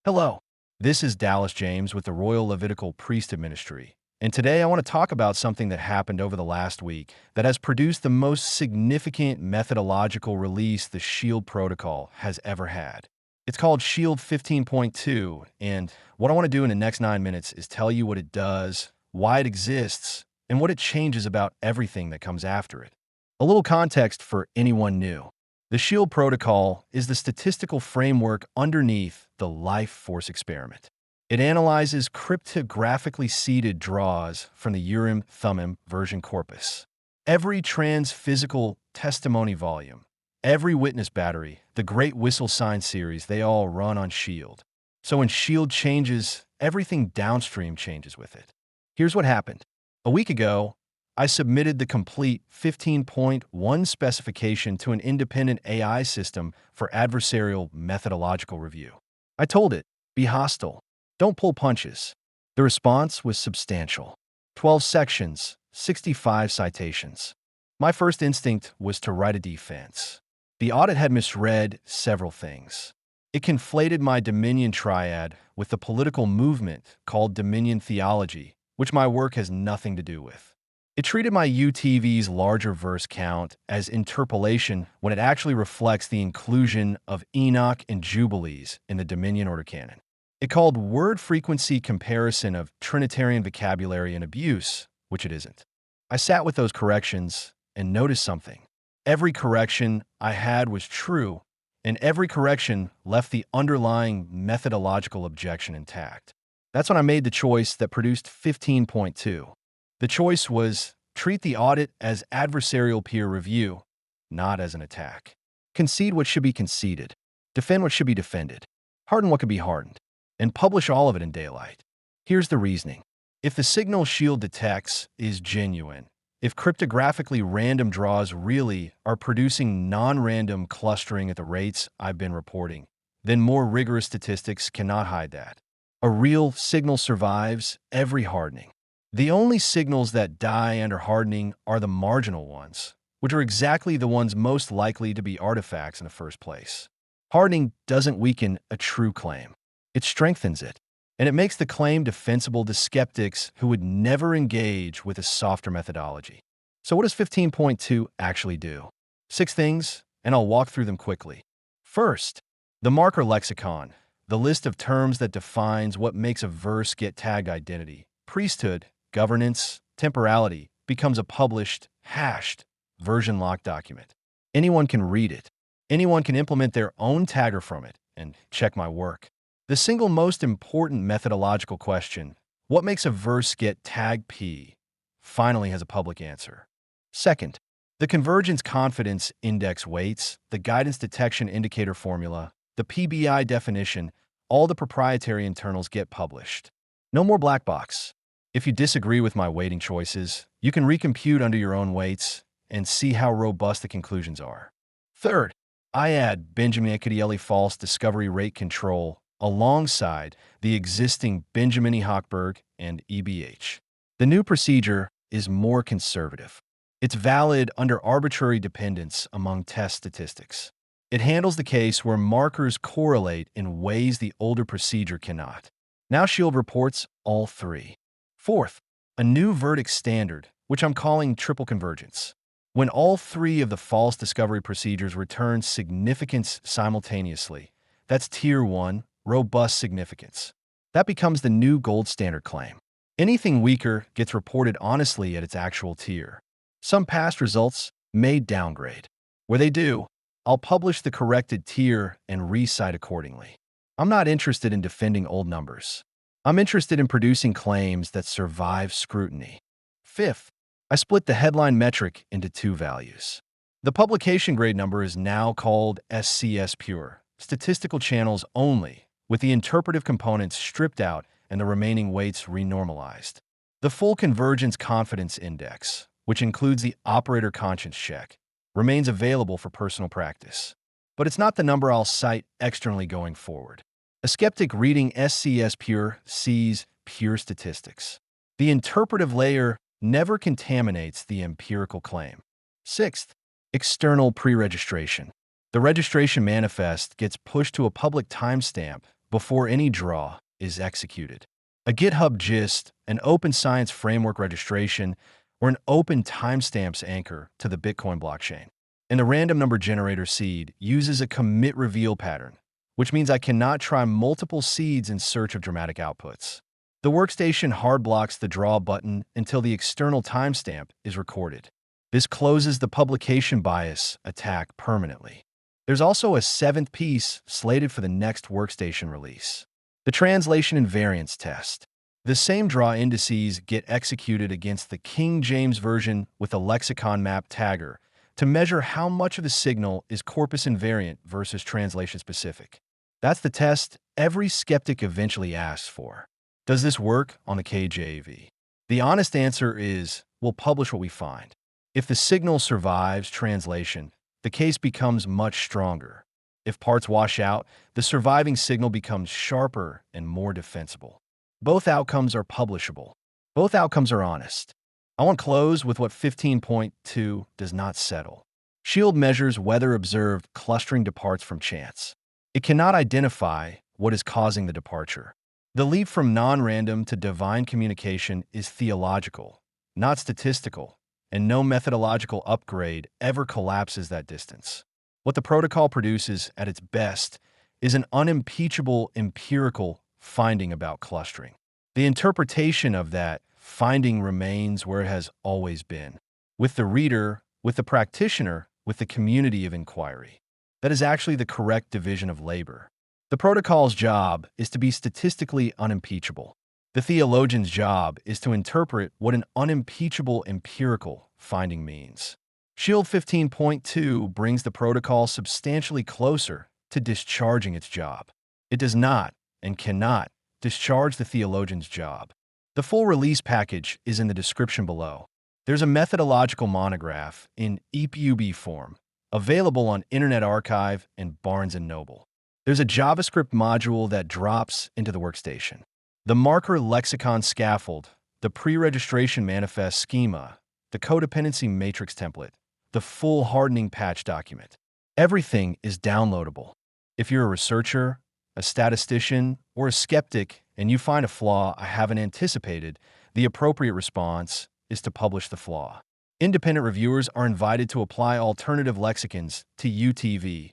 Hello, this is Dallas James with the Royal Levitical Priesthood Ministry, and today I want to talk about something that happened over the last week that has produced the most significant methodological release the SHIELD protocol has ever had. It's called SHIELD 15.2, and what I want to do in the next 9 minutes is tell you what it does, why it exists, and what it changes about everything that comes after it. A little context for anyone new. The SHIELD protocol is the statistical framework underneath the life force experiment. It analyzes cryptographically seeded draws from the Urim-Thummim version corpus. Every transphysical testimony volume, every witness battery, the Great Whistle Sign series, they all run on SHIELD. So when SHIELD changes, everything downstream changes with it. Here's what happened. A week ago, I submitted the complete 15.1 specification to an independent AI system for adversarial methodological review. I told it, be hostile. Don't pull punches. The response was substantial. 12 sections, 65 citations. My first instinct was to write a defense. The audit had misread several things. It conflated my Dominion triad with the political movement called Dominion theology, which my work has nothing to do with. It treated my UTV's larger verse count as interpolation when it actually reflects the inclusion of Enoch and Jubilees in the Dominion order canon. It called word frequency comparison of Trinitarian vocabulary and abuse, which it isn't. I sat with those corrections and noticed something. Every correction I had was true, and every correction left the underlying methodological objection intact. That's when I made the choice that produced 15.2. The choice was treat the audit as adversarial peer review, not as an attack. Concede what should be conceded, defend what should be defended, harden what could be hardened, and publish all of it in daylight. Here's the reasoning. If the signal SHIELD detects is genuine, if cryptographically random draws really are producing non-random clustering at the rates I've been reporting, then more rigorous statistics cannot hide that. A real signal survives every hardening. The only signals that die under hardening are the marginal ones, which are exactly the ones most likely to be artifacts in the first place. Hardening doesn't weaken a true claim. It strengthens it, and it makes the claim defensible to skeptics who would never engage with a softer methodology. So what does 15.2 actually do? 6 things, and I'll walk through them quickly. First, the marker lexicon, the list of terms that defines what makes a verse get tagged identity, priesthood, governance, temporality, becomes a published, hashed, version-locked document. Anyone can read it. Anyone can implement their own tagger from it and check my work. The single most important methodological question, what makes a verse get tag P, finally has a public answer. Second, the convergence confidence index weights, the guidance detection indicator formula, the PBI definition, all the proprietary internals get published. No more black box. If you disagree with my weighting choices, you can recompute under your own weights and see how robust the conclusions are. Third, I add Benjamini-Yekutieli false discovery rate control alongside the existing Benjamini-Hochberg and EBH. The new procedure is more conservative. It's valid under arbitrary dependence among test statistics. It handles the case where markers correlate in ways the older procedure cannot. Now SHIELD reports all 3. Fourth, a new verdict standard, which I'm calling Triple-Convergence. When all 3 of the false discovery procedures return significance simultaneously, that's Tier 1, robust significance. That becomes the new gold standard claim. Anything weaker gets reported honestly at its actual tier. Some past results may downgrade. Where they do, I'll publish the corrected tier and recite accordingly. I'm not interested in defending old numbers. I'm interested in producing claims that survive scrutiny. Fifth, I split the headline metric into 2 values. The publication grade number is now called SCS-Pure, statistical channels only, with the interpretive components stripped out and the remaining weights renormalized. The full convergence confidence index, which includes the operator conscience check, remains available for personal practice. But it's not the number I'll cite externally going forward. A skeptic reading SCS-Pure sees pure statistics. The interpretive layer never contaminates the empirical claim. Sixth, external pre-registration. The registration manifest gets pushed to a public timestamp before any draw is executed. A GitHub gist, an open science framework registration, or an open timestamps anchor to the Bitcoin blockchain. And the random number generator seed uses a commit reveal pattern, which means I cannot try multiple seeds in search of dramatic outputs. The workstation hard blocks the draw button until the external timestamp is recorded. This closes the publication bias attack permanently. There's also a seventh piece slated for the next workstation release. The translation-invariance test. The same draw indices get executed against the King James Version with a lexicon-mapped tagger to measure how much of the signal is corpus invariant versus translation-specific. That's the test every skeptic eventually asks for. Does this work on the KJV? The honest answer is, we'll publish what we find. If the signal survives translation, the case becomes much stronger. If parts wash out, the surviving signal becomes sharper and more defensible. Both outcomes are publishable. Both outcomes are honest. I want to close with what 15.2 does not settle. SHIELD measures whether observed clustering departs from chance. It cannot identify what is causing the departure. The leap from non-random to divine communication is theological, not statistical, and no methodological upgrade ever collapses that distance. What the protocol produces at its best is an unimpeachable empirical finding about clustering. The interpretation of that finding remains where it has always been, with the reader, with the practitioner, with the community of inquiry. That is actually the correct division of labor. The protocol's job is to be statistically unimpeachable. The theologian's job is to interpret what an unimpeachable empirical finding means. SHIELD 15.2 brings the protocol substantially closer to discharging its job. It does not and cannot discharge the theologian's job. The full release package is in the description below. There's a methodological monograph in EPUB form, available on Internet Archive and Barnes & Noble. There's a JavaScript module that drops into the workstation. The marker lexicon scaffold, the pre-registration manifest schema, the codependency matrix template, the full hardening patch document. Everything is downloadable. If you're a researcher, a statistician, or a skeptic, and you find a flaw I haven't anticipated, the appropriate response is to publish the flaw. Independent reviewers are invited to apply alternative lexicons to UTV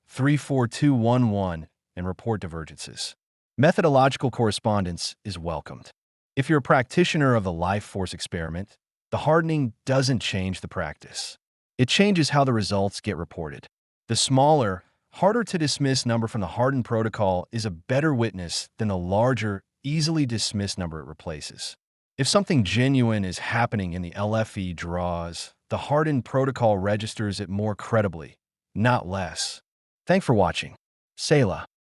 34211 and report divergences. Methodological correspondence is welcomed. If you're a practitioner of the life force experiment, the hardening doesn't change the practice. It changes how the results get reported. The smaller, harder to dismiss number from the hardened protocol is a better witness than the larger, easily dismissed number it replaces. If something genuine is happening in the LFE draws, the hardened protocol registers it more credibly, not less. Thanks for watching. Selah.